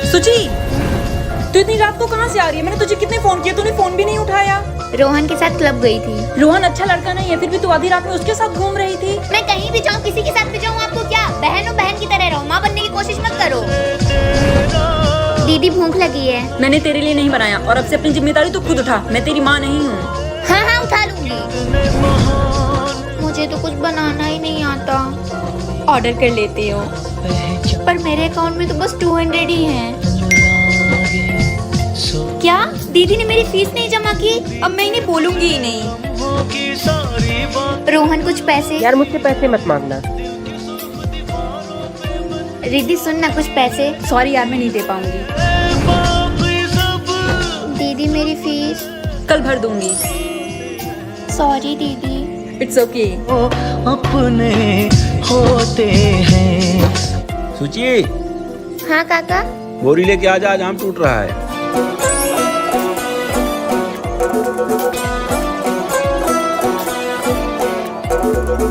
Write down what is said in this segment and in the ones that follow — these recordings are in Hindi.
सुची, तू इतनी रात को कहाँ से आ रही है? मैंने तुझे कितने फोन किए, तूने फोन भी नहीं उठाया। रोहन के साथ क्लब गई थी। रोहन अच्छा लड़का नहीं है, फिर भी तू आधी रात में उसके साथ घूम रही थी। मैं कहीं भी जाऊँ, किसी के साथ भी जाऊँ, आपको क्या? बहन हो, बहन की तरह रहो, माँ बनने की कोशिश मत करो। दीदी भूख लगी है। मैंने तेरे लिए नहीं बनाया और अब से अपनी जिम्मेदारी तू खुद उठा। मैं तेरी माँ नहीं हूँ। हाँ हाँ उठा लूंगी। मुझे तो कुछ बनाना ही नहीं आता। ऑर्डर कर लेती हूँ। पर मेरे अकाउंट में तो बस 200 ही हैं। क्या दीदी ने मेरी फीस नहीं जमा की? अब मैं इन्हें बोलूंगी ही नहीं। रोहन कुछ पैसे। यार मुझसे पैसे मत मांगना। रिद्धि सुन ना, कुछ पैसे। सॉरी यार, मैं नहीं दे पाऊंगी। दीदी मेरी फीस। कल भर दूंगी। सॉरी दीदी। It's okay. अपने होते हैं। सुची, हाँ काका। बोरी लेके आ जा, आज आम टूट रहा है।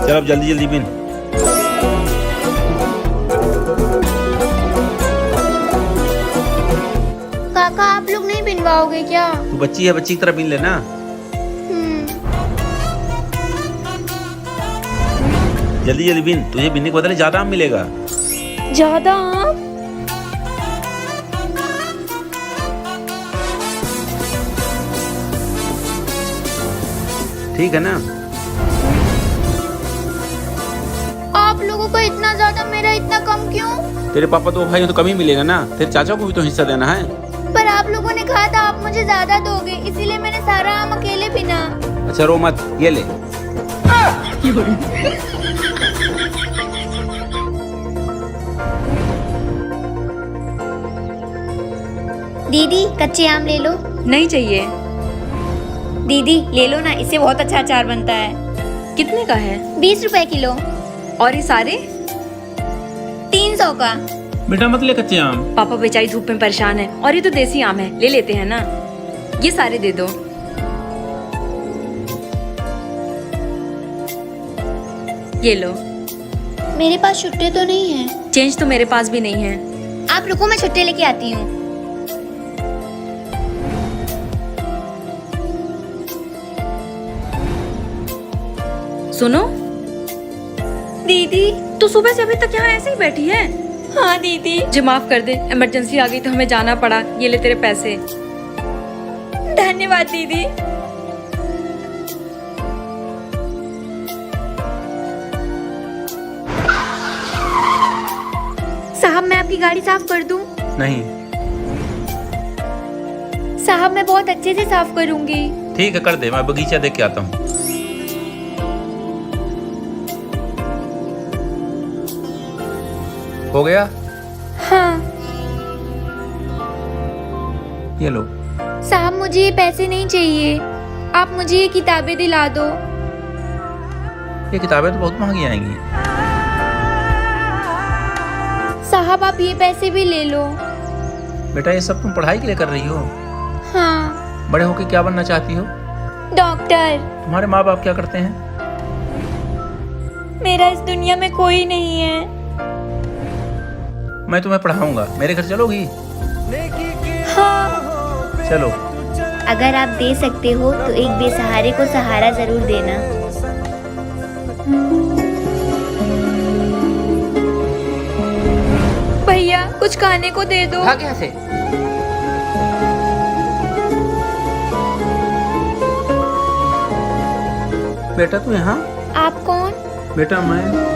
चल अब जल्दी जल्दी बिन। काका आप लोग नहीं बिनवाओगे क्या? तू बच्ची है, बच्ची की तरह बिन लेना। जल्दी जल्दी बिन, तुझे बिनने के बदले ज्यादा आम मिलेगा। ज्यादा आम? ठीक है ना? आप लोगों को इतना ज्यादा, मेरा इतना कम क्यों? तेरे पापा तो भाई हो तो कम ही मिलेगा ना। तेरे चाचा को भी तो हिस्सा देना है। पर आप लोगों ने कहा था आप मुझे ज्यादा दोगे, इसीलिए मैंने सारा आम अकेले बिना। अच्छा रो मत, ये ले। दीदी कच्चे आम ले लो। नहीं चाहिए। दीदी ले लो ना, इससे बहुत अच्छा अचार बनता है। कितने का है? 20 रुपए किलो। और ये सारे? 300 का। बेटा मत ले कच्चे आम। पापा बेचारी धूप में परेशान है और ये तो देसी आम है, ले लेते हैं ना। ये सारे दे दो। ये लो। मेरे पास छुट्टे तो नहीं है। चेंज तो मेरे पास भी नहीं है। आप रुको, मैं छुट्टे लेके आती हूँ। सुनो दीदी। तू सुबह से अभी तक यहाँ ऐसे ही बैठी है? हाँ दीदी। मुझे माफ कर दे, इमरजेंसी आ गई तो हमें जाना पड़ा। ये ले तेरे पैसे। धन्यवाद दीदी। साहब मैं आपकी गाड़ी साफ कर दूं? नहीं। साहब मैं बहुत अच्छे से साफ करूंगी। ठीक है कर दे, मैं बगीचा देख के आता हूँ। हो गया? हाँ। ये लो। साहब मुझे ये पैसे नहीं चाहिए, आप मुझे ये किताबें दिला दो। ये किताबें तो बहुत महंगी आएंगी। साहब आप ये पैसे भी ले लो। बेटा ये सब तुम पढ़ाई के लिए कर रही हो? हाँ। बड़े होके क्या बनना चाहती हो? डॉक्टर। तुम्हारे माँ बाप क्या करते हैं? मेरा इस दुनिया में कोई नहीं है। मैं तुम्हें पढ़ाऊंगा, मेरे घर चलोगी? हाँ। चलो। अगर आप दे सकते हो तो एक बेसहारे को सहारा जरूर देना। भैया कुछ खाने को दे दो। भाग यहाँ से। बेटा तू यहाँ? आप कौन? बेटा मैं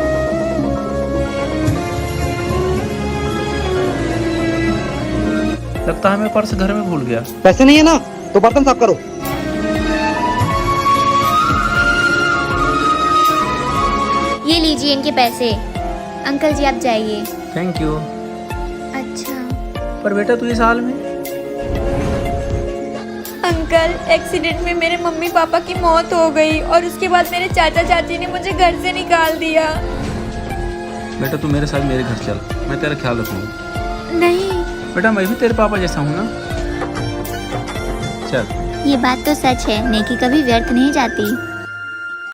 लगता है मैं पर्स घर में भूल गया। पैसे नहीं है ना तो बर्तन साफ करो। ये लीजिए इनके पैसे। अंकल जी आप जाइए। Thank you. अच्छा। पर बेटा तू इस हाल में? अंकल एक्सीडेंट में मेरे मम्मी पापा की मौत हो गई और उसके बाद मेरे चाचा चाची ने मुझे घर से निकाल दिया। बेटा तू मेरे साथ मेरे घर चल, मैं तेरा ख्याल रखूंगा। नहीं। बेटा मैं भी तेरे पापा जैसा हूँ ना। चल। ये बात तो सच है, नेकी कभी व्यर्थ नहीं जाती।